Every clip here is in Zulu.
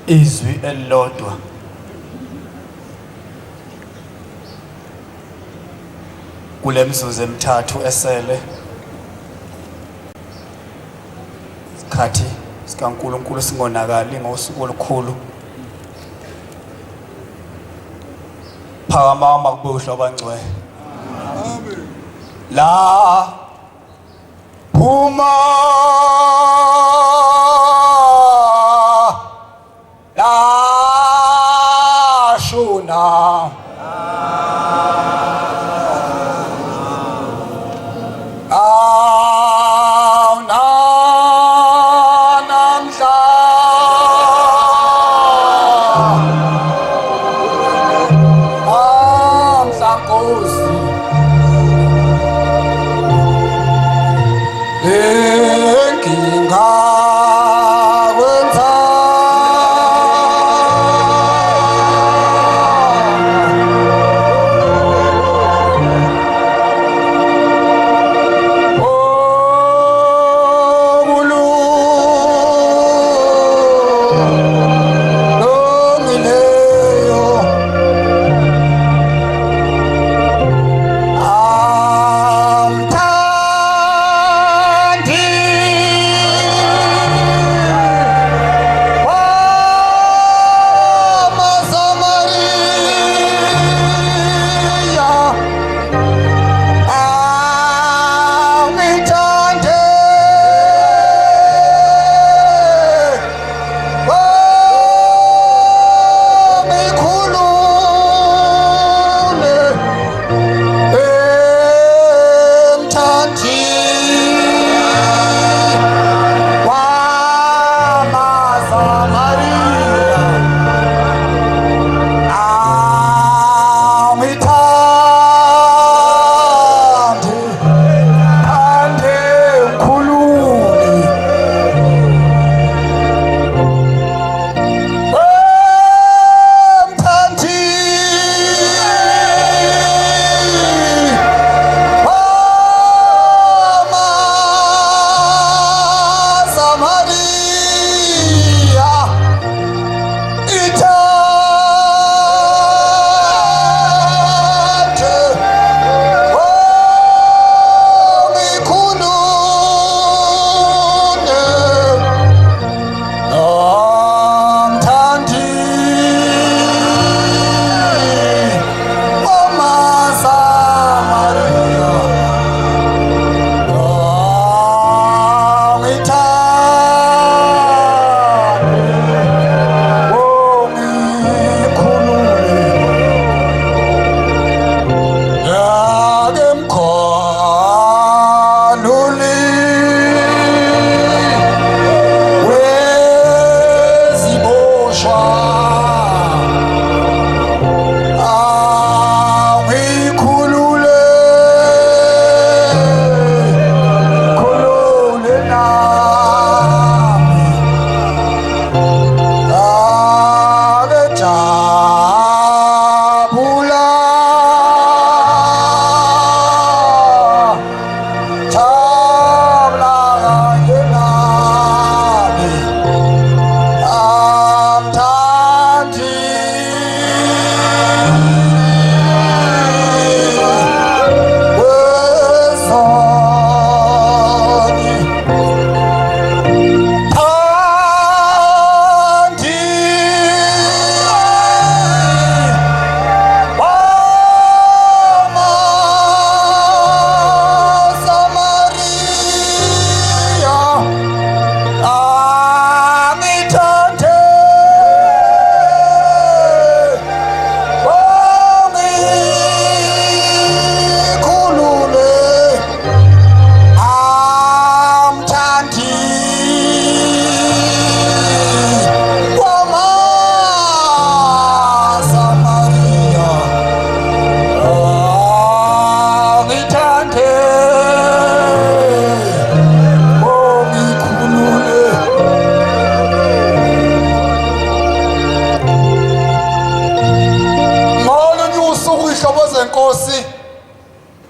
izwi elilodwa kule mizuzu emithathu esele isikhathi sikaNkulunkulu singonakali ngosuku olukhulu. Phakama makubuhle abangcwele. Amen. La phuma la shuna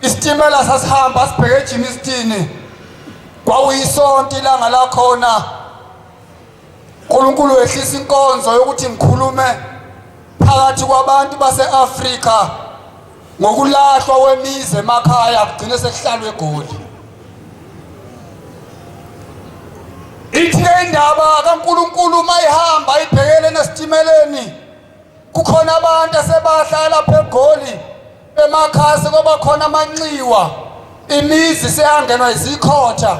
isitimela sasihamba sibheke eJimistini kwakuyisonto ilanga lakhona uNkulunkulu wehlisa inkonzo yokuthi ngikhulume phakathi kwabantu base-Afrika ngokulahlwa wemizi emakhaya kugcine sekuhlalwe eGoli. Ithi indaba kaNkulunkulu mayihamba ibhekele nesitimeleni kukhona abantu asebahlala lapha eGoli emakhaya sekuba khona amanxiwa imizi seyangenwa izikhotha.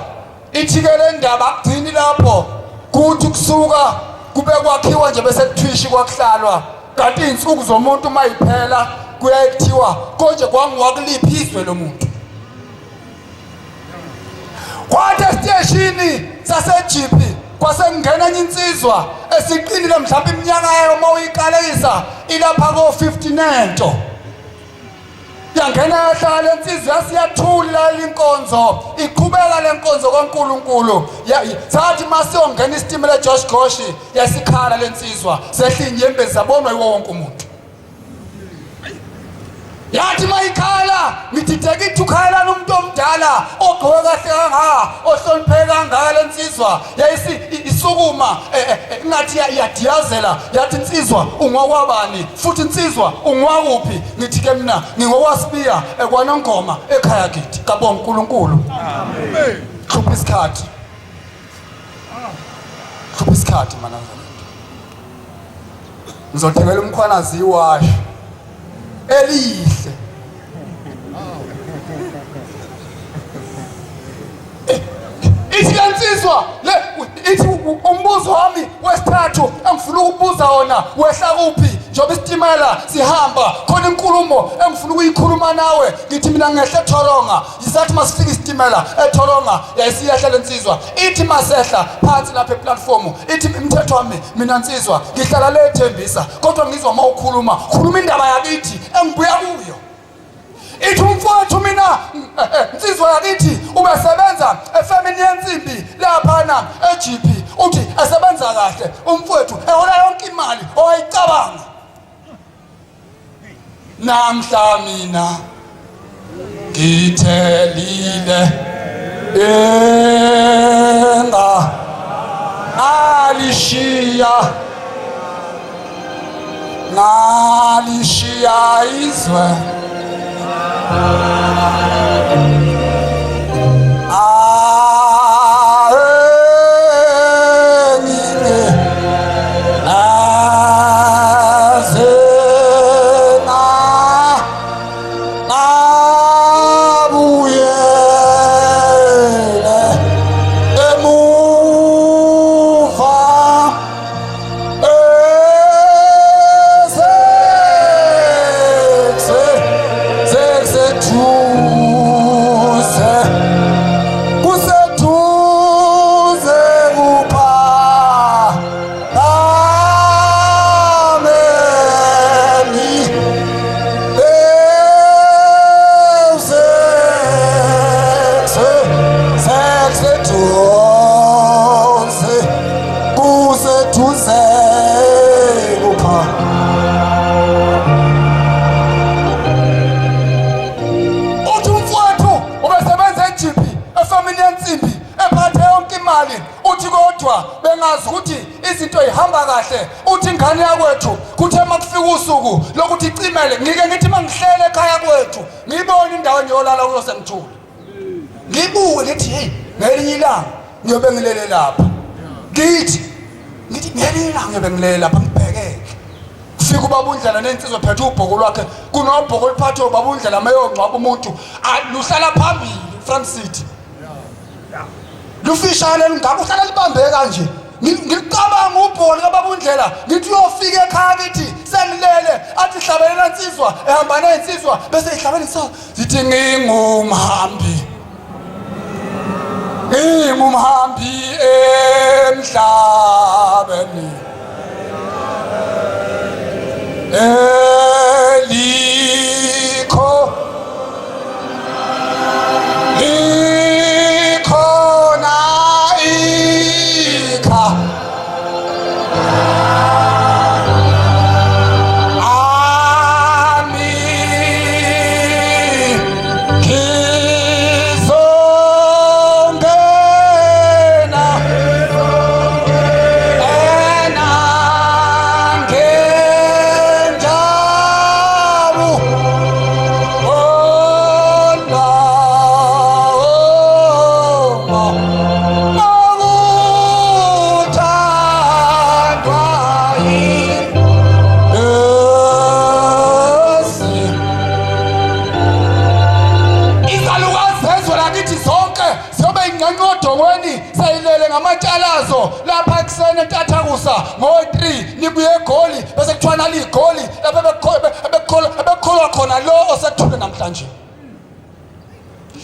Ithi ke le ndaba kugcini lapho kuthi kusuka kube kwakhiwa nje bese kuthwishi kwakuhlalwa kanti izinsuku zomuntu mayiphela kuyayithiwa konje kwangiwakuliphi izwe lomuntu. Kwathi esiteshini saseJipi kwasengena enye insizwa esiqinile mhlawumbe iminyaka yayo mawuyiqalekisa ilapha ko-50 nento. Yangena yahlala insizwa yasiyathula inkonzo iqhubeka lenkonzo kaNkulunkulu. Sathi masiyongena isitimela Josh Goshi yasikhala lensizwa sehla inyembezi zabonwa yiwo wonke umuntu. Yathi mayikhala ngidideka ithukhala nomuntu omdala ogqoke kahle kangaka ohlonipheka kangaka lensizwa yayisi isukuma ngathi iyadiyazela yathi insizwa ungwakwabani futhi insizwa ungwakuphi. Ngithi ke mina ngingokwaSibiya ekwaNongoma ekhaya kithi kabonga uNkulunkulu. Amen. Khupha isikhathi. Khupha isikhathi mana. Ngizothengela umkhwanazi iwashi elihle. Ithi lensizwa le ithi umbuzo wami wesithathu engifuna ukubuza wona wehla kuphi njoba isitimela sihamba khona inkulumo engifuna ukuyikhuluma nawe. Ngithi mina ngehle eThoronga yisathi masifika isitimela eThoronga yayisiyehla lensizwa ithi masehla phansi lapha eplatform ithi umthetho wami mina nsizwa ngihlala le ethembisa kodwa ngizwa mawukhuluma khuluma indaba yakithi engibuya kuyo. Ithi umfowethu mina insizwa yakithi ubesebenza efemini yensimbi laphana eJipi uthi asebenza kahle umfowethu ehola yonke imali owayicabanga. Namhla mina ngithelile enga ngalishiya izwe bengazi ukuthi izinto ihamba kahle. Uthi ingane yakwethu kuthe makufika usuku lokuthi icimele ngike ngithi mangihlele ekhaya kwethu ngibone indawo engiyolala kuyo sengithula ngibuke ngithi hey ngelinye ilanga ngiyobe ngilele lapha. Ngithi ngelinye ilanga ngiyobe ngilele lapha ngibhekeke. Kufika ubabundlela nensizwa phethe ubhoko lwakhe kunobhoko liphathe ubabundlela mayongcwaba umuntu luhlala phambili front seat. Lufishane ngakho uhlala libambeke kanje. Ngicabanga ubholi kababundlela ngithi uyofika ekhaya kithi sengilele athi hlabelela insizwa ehamba nensizwa bese ihlabela insizwa zithi ngingumhambi emhlabeni elikho kusene entathakusa ngo-3 nibuye egoli bese kuthiwa nali igoli lapho ebekholwa khona lo osethule namhlanje.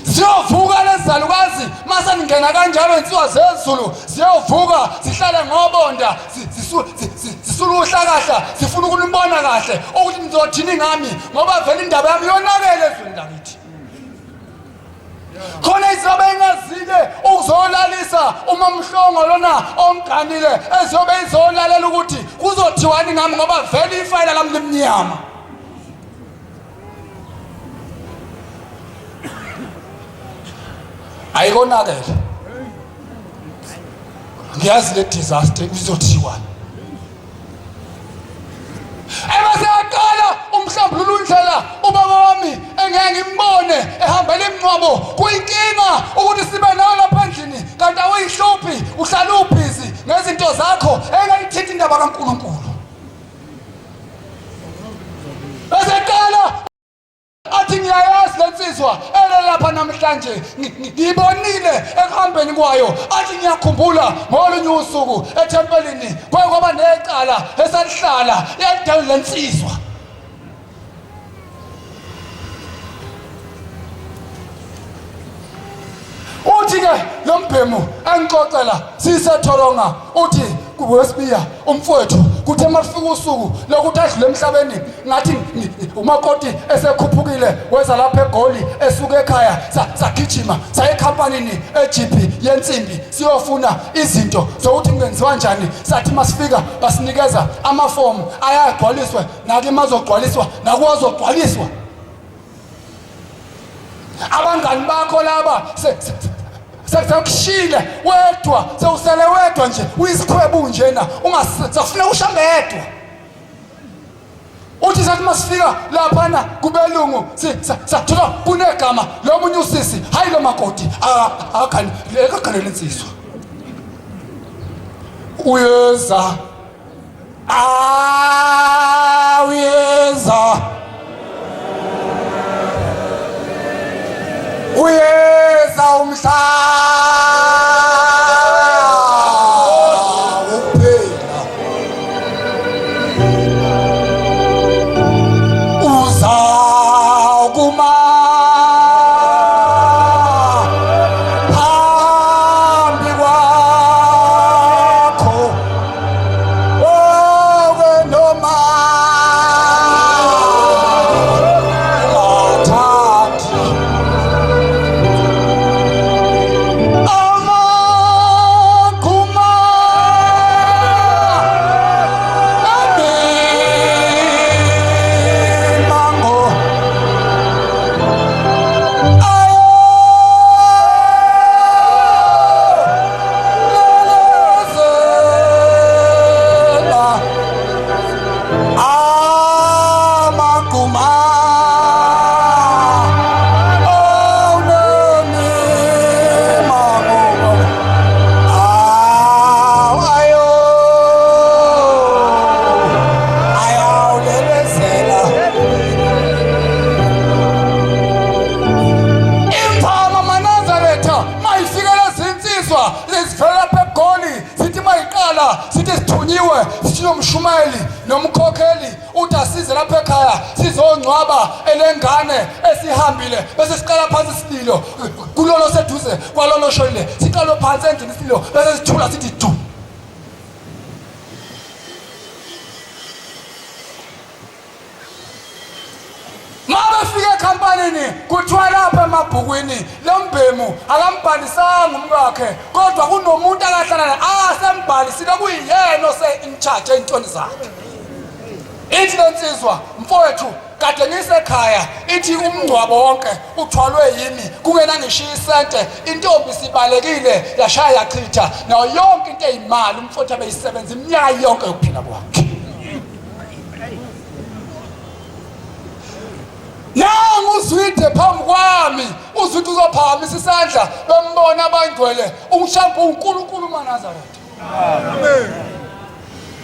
Ziyovuka lezi zalukazi mase ningena kanjalo insizwa zezulu ziyovuka zihlale ngobonda zisula uhlakahla zifuna ukunibona kahle ukuthi nizothini ngami ngoba vele indaba yami yonakele ezweni lakithi. Khona izobe ingazike ukuzolalisa uma umhlongo lona omganile ezobe izolalela ukuthi kuzothiwani ngami ngoba vele ifayela lami limnyama. Ayikonakele. Ngiyazi le disaster izothiwani. Ebese yaqala umhlambululo undlela ubaba wami engeke ngimbone ehambela imncwabo kuyinkinga ukuthi sibe nayo lapha endlini kanti awuyihluphi uhlala ubhizi ngezinto zakho engayithithi indaba kaNkulunkulu. Bese yaqala athi ngiyayazi lensizwa lapha namhlanje ngibonile ekuhambeni kwayo athi ngiyakhumbula ngolunye usuku ethempelini kwaba necala esalihlala yadala lensizwa. Uthi ke lo mbhemu angixoxela sisetholonga uthi kuwesibiya umfowethu kuthe mafika usuku lokuthi adlule emhlabeni ngathi umakoti esekhuphukile weza lapha egoli esuka ekhaya sagijima saye ekampanini eGP yensimbi siyofuna izinto zokuthi ngenziwa kanjani. Sathi masifika basinikeza amaform ayagcwaliswe nake mazogcwaliswa nakuwazogcwaliswa. Abangani bakho laba sekushile wedwa sewusele wedwa nje uyisikhwebu njena ungasafuna ushambe yedwa. Uthi sathi masifika laphana kubelungu sathola kunegama lo munye usisi hayi lo makoti akakhanele insizwa uyeza uyeza umhla uphela uzakuma phambi kwakho noma umshumayeli nomkhokheli uthi asize lapha ekhaya sizongcwaba elengane esihambile bese siqala phansi isililo kulolo seduze kwalolo shoyile siqala phansi endlini isililo bese sithula sithi du. Mabefika ekampanini kuthiwa lapha emabhukwini lo mbhemu akambhalisanga umkakhe kodwa kunomuntu akahlala sembhalisile kuyiyena ose-in-charge ey'ntweni zakhe. Ithi lensizwa mfowethu kade ngisekhaya ithi umngcwabo wonke uthwalwe yimi kungena ngishiya isente intombi sibalekile yashaya yachitha nayo yonke into eyimali umfowethu abeyisebenza iminyaka yonke yokuphila kwakhe. Nangu uzwide phambi kwami uzwide uzophakamisa isandla bembona abangcwele umshampu uNkulunkulu uManazaretha. Amen.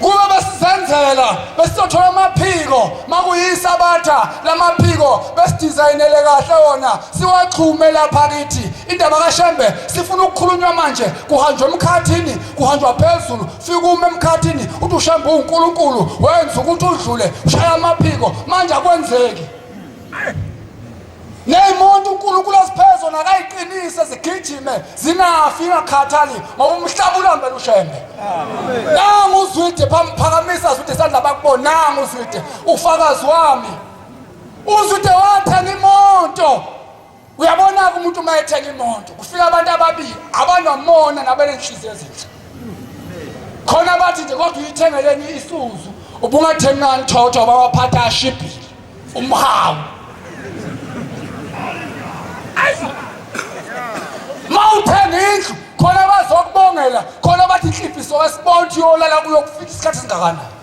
Kube besizenzela besizothola amaphiko makuyisabatha lamaphiko besidizayinele kahle wona siwachume lapha kithi indaba kaShembe sifuna ukukhulunywa manje kuhanjwa emkhathini kuhanjwa phezulu fika emkhathini uthi uShembe uNkulunkulu wenza ukuthi udlule ushaya amaphiko manje akwenzeki Neyimoto uNkulunkulu asiphezona akayiqinise zigijime zingafi ngakhathali ngoba umhlaba ulambela uShembe nangu uZwide phamphakamise uZwide sandla bakubona nangu uZwide ufakazi wami uZwide wathenga imoto uyabona umuntu mayethenga imoto kufika abantu ababili abanomona nabenenhliziyo ezinhle khona bathi nje kodwa uyithengeleni isuzu ubungathengani thotho babaphatha ashibhile umhawu Mawuthenga indlu khona bazokubongela khona bathi inhlifiso wesibonto yolala kuyokufika isikhathi singakana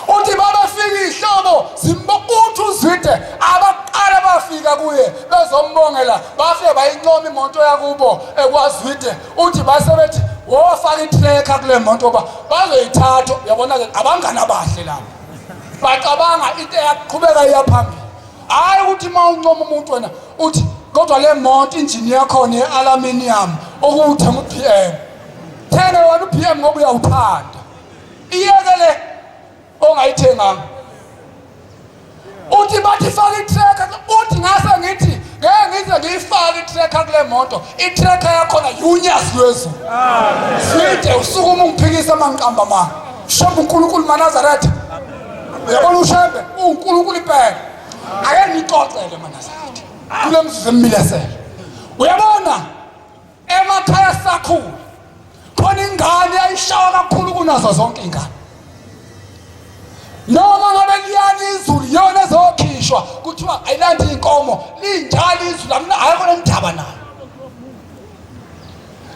uthi babafika ihlobo simbokuthi uZwide abaqala bafika kuye bezombongela bafike bayincoma imoto yakubo ekwaZwide uthi basebethi wofaka itracker kule moto bazoyithatha uyabona ke abangani abahle lapho bacabanga into yaqhubeka iyaphambili hayi ukuthi mawuncoma umuntu wena uthi kodwa le moto injini yakho ne-aluminium okuthenga uPM thena wena uPM ngoba uyawuthanda iyekele ongayithenganga uthi bathi faka itracker uthi ngase ngithi ngeke ngize ngiyifake itracker kule moto itracker yakhona yunyasi lwezulu Zwide usukuma ungiphikisa mangiqamba manje Shembe uNkulunkulu maNazaretha uyabona uShembe uNkulunkulu impela ake ngixoxele maNazaretha kule mzuzu emilesele uyabona emakhaya sakhulu khona ingane ayishawa kakhulu kunazo zonke ingane noma ngabe liyani izulu yona ezokhishwa kuthiwa ayilandi inkomo linjalo izulu amna ayikho nendaba nayo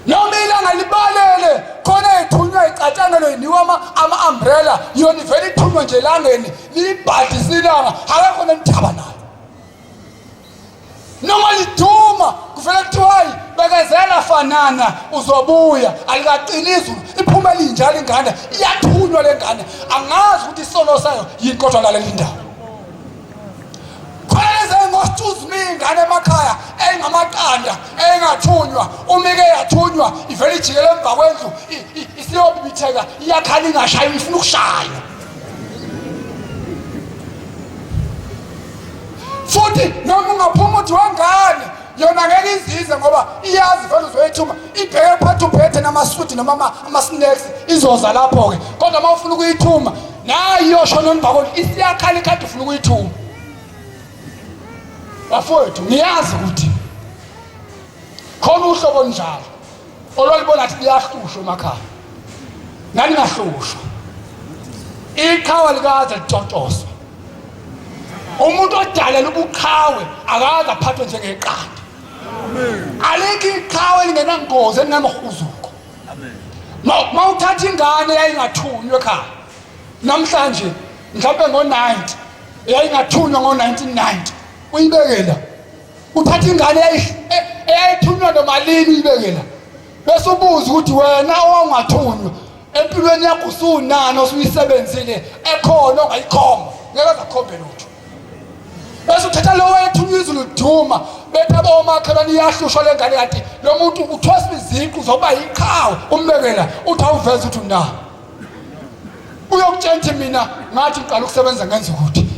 noma ilanga libalele khona ethunywa icatshangelwe niwa ama-umbrella yona ivele ithunywa nje elangeni liyibhadisa ilanga akekho nendaba nayo noma liduma kuvele kuthiwa hayi bekezela fanana uzobuya alikaqini izulu iphume linjalo ingane iyathunywa le ngane angazi ukuthi isono sayo yini kodwa laleli ndawo khona ngosituzi ingane emakhaya engamaqanda engathunywa umike yathunywa ivele ijikele emva kwendlu isiyobibitheka iyakhala ingashaya ifuna ukushaya futhi noma ungaphuma uthi wangane yona ngeke izize ngoba iyazi vele uzoyithuma ibheke phatha uphethe namaswidi noma ama-snacks izoza lapho ke kodwa uma ufuna ukuyithuma nayi yoshona emva isiyakhala ikhadi ufuna ukuyithuma bafowethu ngiyazi ukuthi khona uhlobo njalo olwalibona athi liyahlushwa emakhaya nani ngahlushwa iqhawa likaze litotoswa umuntu odalela ubuqhawe akaze aphathwe njengeqanda alikho iqhawe lingenangozi elingenamhuzuko mawuthatha ingane yayingathunywa ekhaya namhlanje mhlawumbe ngo-90 yayingathunywa ngo-1990 uyibekela uthatha ingane eyayithunywa nomalini uyibekela bese ubuza ukuthi wena owangathunywa empilweni yakho usunani osuyisebenzile ekhona ongayikhomba ngeke azakhombe lutho bese uthatha lo wethunywa izulu liduma bethe abomakhelwane iyahlushwa le ngane kanti lo muntu uthwasa iziqu zokuba yiqhawe umbekela uthi awuveze ukuthi una uyokutshela mina ngathi ngiqala ukusebenza ngenza ukuthi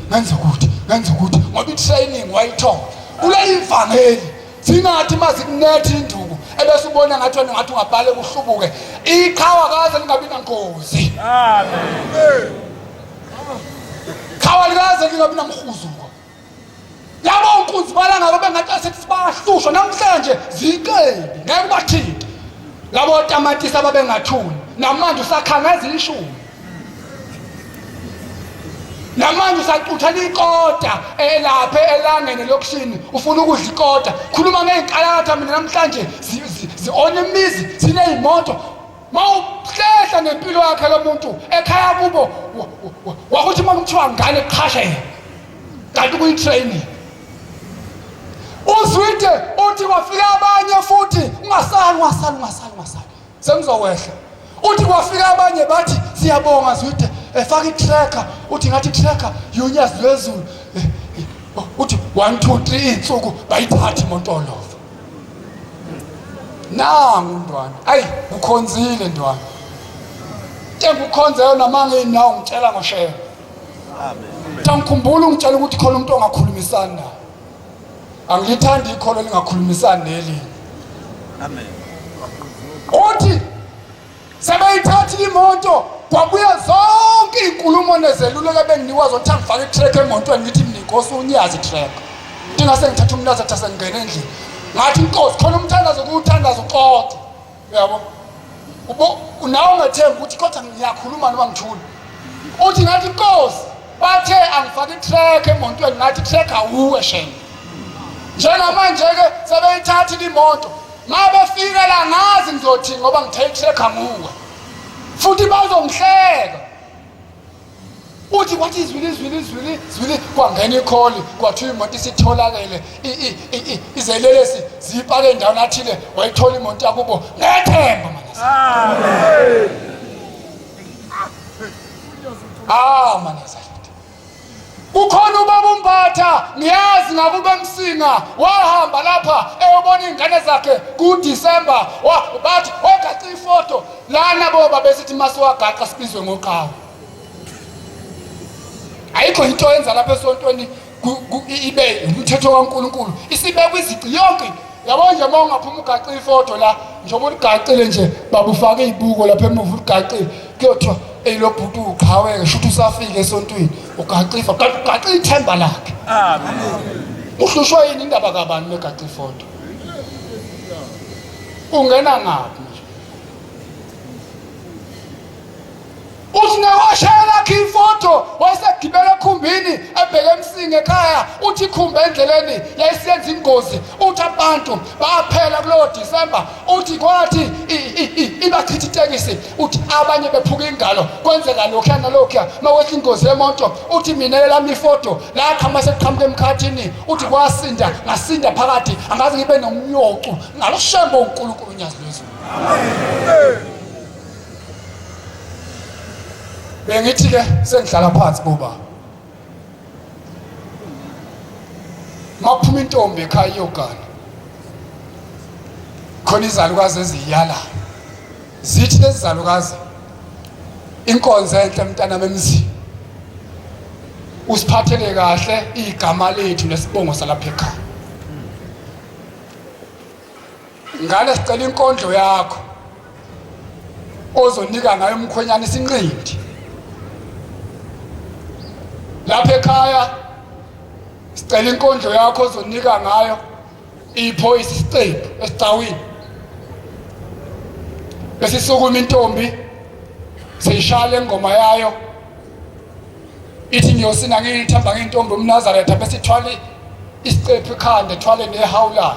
ngoba i-training wayithola kule ivangeli singathi mazikunethi induku ebese ubona ngathi wena ngathi ungabhale kuhlubuke iqhawa kaze lingabi nangozi amen qhawa likaze lingabi namhuzuko yabo unkunzi balanga babengathi asebahlushwa namhlanje ziqebi ngeke bathinte labo tamatisi ababengathuni namanje usakhangeza ishumi namanje usacutha ikota elapha elangene lokushini ufuna ukudla ikota khuluma ngeenkalatha mina namhlanje ziona imizi sineyimoto mawuhlehla nempilo yakhe lomuntu ekhaya kubo wakuthi makuthiwa ngane qhasha yena kanti kuyitraining uZwide uthi kwafika abanye futhi ungasali semzowehla uthi kwafika abanye bathi siyabonga Zwide efaka itracker uthi ngathi itracker yonyazi lwezulu uthi 1 2 3 insuku bayithatha imontolovo. Nangu ntwana, ayi ukhonzile ntwana. Ngikukhonza yona manje nawe ngitshela ngoshela. Amen. Ngikhumbula ungitshela ukuthi khona umuntu ongakhulumisana naye. Angilithandi ikholo lingakhulumisani neli. Amen. Uthi sebeyithathile imoto kwabuya zonke inkulumo nezeluleko benginiwa zokuthi angifake itrack emontweni ngithi mina inkosi unyazi itrack. Ngingase ngithathe umnaza thatha sengena endlini. Ngathi inkosi khona umthandazo kuwuthandaza uqoqo. Uyabo? Unawo ngathemba ukuthi kodwa ngiyakhuluma noma ngithula. Uthi ngathi inkosi bathe angifake itrack emontweni ngathi itrack awuwe shame. Njengamanje ke sebeyithathile imoto. Mabefika la ngazi ngizothi ngoba ngithe itrack anguwe. Futhi bazongihleka. Uthi kwathi izwili kwangena ikholi kwathiwa imoto isitholakele izelelesi zipake endaweni athile wayithola imoto yakubo ngethemba mana. Amen. Mana. Ukhona ubaba uMbatha ngiyazi ngakube Msinga wahamba lapha eyobona ingane zakhe kuDisember bathi wagaxa ifoto lana boba besithi masiwagaxa sibizwe ngoqhawe. Ayikho into yenza lapha esontweni ibe umthetho kaNkuluNkulu isibekwe izici yonke. Yabo nje mawungaphuma ugaxa ifoto la njengoba uligaqile nje babufake izibuko lapha emuva uligaqile kuyothiwa lo bhuti uqhaweke shuthi usafike esontweni ugaxifa gaxa ithemba lakhe. Amen. Uhlushwa yini indaba kabani megaxa ifoto? Ungena ngaphi nje? Uthi nawashela ifoto wasegibela ekhumbini ebheke Msinga ekhaya uthi ikhumba endleleni yayisenza ingozi uthi abantu baphela kulo December uthi kwathi ibachitha itekisi uthi abanye bephuka ingalo kwenzeka lokho nalokho mawethe ingozi yemonto uthi mina lami ifoto la khama seqhamuke emkhathini uthi kwasinda ngasinda phakathi angaze ngibe nomnyocu ngaloshembo uNkulunkulu unyazi lezulu. Amen. Bengithi ke sengihlala phansi boba. Maphuma intombi ekhaya iyogana. Khona izalukazi eziyala. Zithi lezizalukazi inkonzo enhle mntanami emzini. Usiphathele kahle igama lethu nesibongo salapha ekhaya. Ngale sicela inkondlo yakho ozonika ngayo umkhwenyana isinqindi. Lapha ekhaya sicela inkondlo yakho ozonika ngayo iphoyisa isiqephu esicawini. Bese sokuma intombi seyishaya ingoma yayo ithi ngiyosina ngithamba ngentombi uMnazaretha bese ithwala isiqephu ekhanda ethwale nehawula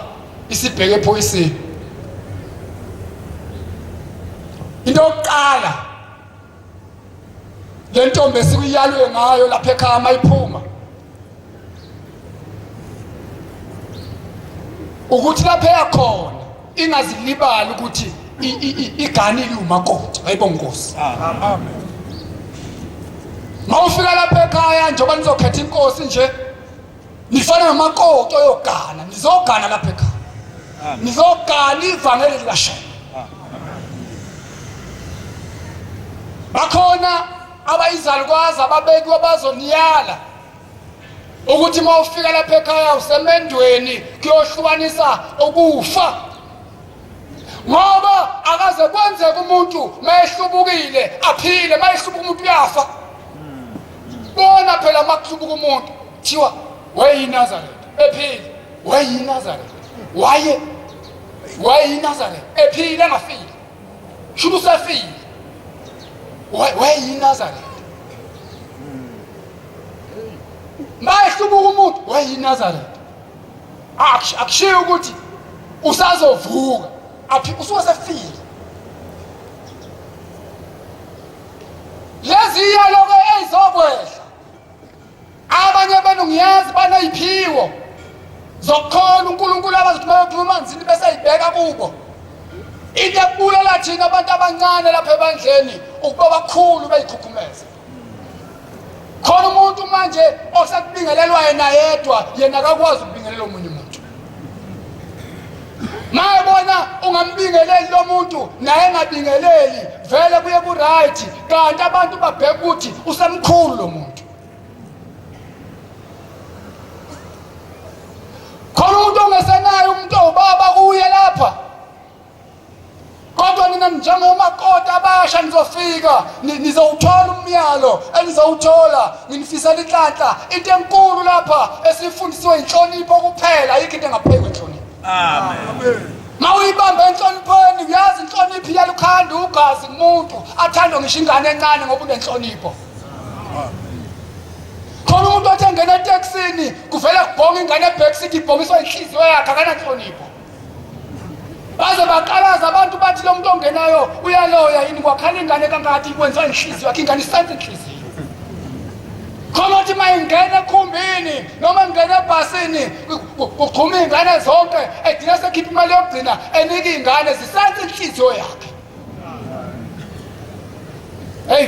isibheke ephoyiseni. Into yokuqala le ntombi esikuyalwe ngayo lapha ekhaya mayiphuma ukuthi lapha yakhona ingazilibali ukuthi iganile umakoti ayibonga Nkosi. Amen. Mawufika lapha ekhaya njengoba nizokhetha inkosi nje nifana nomakoti oyogana nizogana lapha ekhaya. Nizogana ivangeli likaShembe. Bakhona abayizalukazi ababekiwe bazoniyala ukuthi mawufika lapha ekhaya usemendweni kuyohlukanisa ukufa ngoba akaze kwenzeke umuntu mayehlubukile aphile mayehlubuka umuntu uyafa. Bona phela makuhlubuka umuntu thiwa wayeyiNazaretha ephile wayeyiNazaretha wayeyiNazaretha ephile engafile shuthi usafile wayeyiNazaretha. Mayehlubuka umuntu wayeyiNazaretha akushiya ukuthi usazovuka usufile. Leziya lokho ezizokwehla abanye abantu ngiyazi banayiphiwo zokukhona uNkulunkulu abazothi bayophuma emanzini bese ayibheka kubo. Into ebulela thina abantu abancane lapha ebandleni ukuba bakhulu bayikhukhumeza. khona umuntu manje osakubingelelwa yena yedwa yena akakwazi ukubingelela omunye umuntu. Mayebona ungambingeleli lo muntu naye engabingeleli vele kuye ku right, kanti abantu babheka ukuthi usemkhulu lo muntu. Khona umuntu ongesenayo umuntu obaba kuye lapha, kodwa nina njengomakoti abasha nizofika nizowuthola umyalo enizowuthola. Nginifisela inhlanhla into enkulu lapha esifundisiwe inhlonipho kuphela, ayikho into engapheli kwenhlonipho. Amen. Mawuyibambe enhloniphweni, uyazi inhlonipho iyalukhanda ugazi kumuntu athandwa ngisho ingane encane ngoba unenhlonipho. Khona umuntu othi engena etekisini kuvela kubhonga ingane ebackseat ibhongiswa inhliziyo yakhe akananhlonipho. Baze baqalaza abantu bathi lo muntu ongenayo uyaloya yini, kwakhala ingane kangathi ikwenziwa inhliziyo yakhe, ingane isenze inhliziyo. Khona uthi mayingena ekhumbini noma ngena ebhasini kuqhuma ingane zonke egcina sekhipha imali yokugcina enika ingane zisenze inhliziyo yakhe. Hey,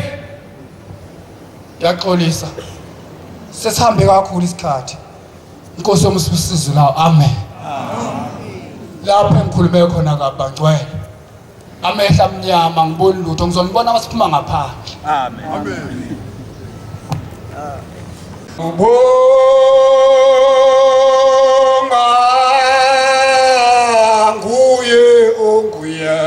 yaxolisa sesihambe kakhulu isikhathi. Inkosi yomsibusizo lawo. Amen. Lapho engikhulume khona kabangcwele amehla amnyama ngiboni lutho, ngizonibona masiphuma ngaphandle. Amen. Amen. Ubonga nguye onguye.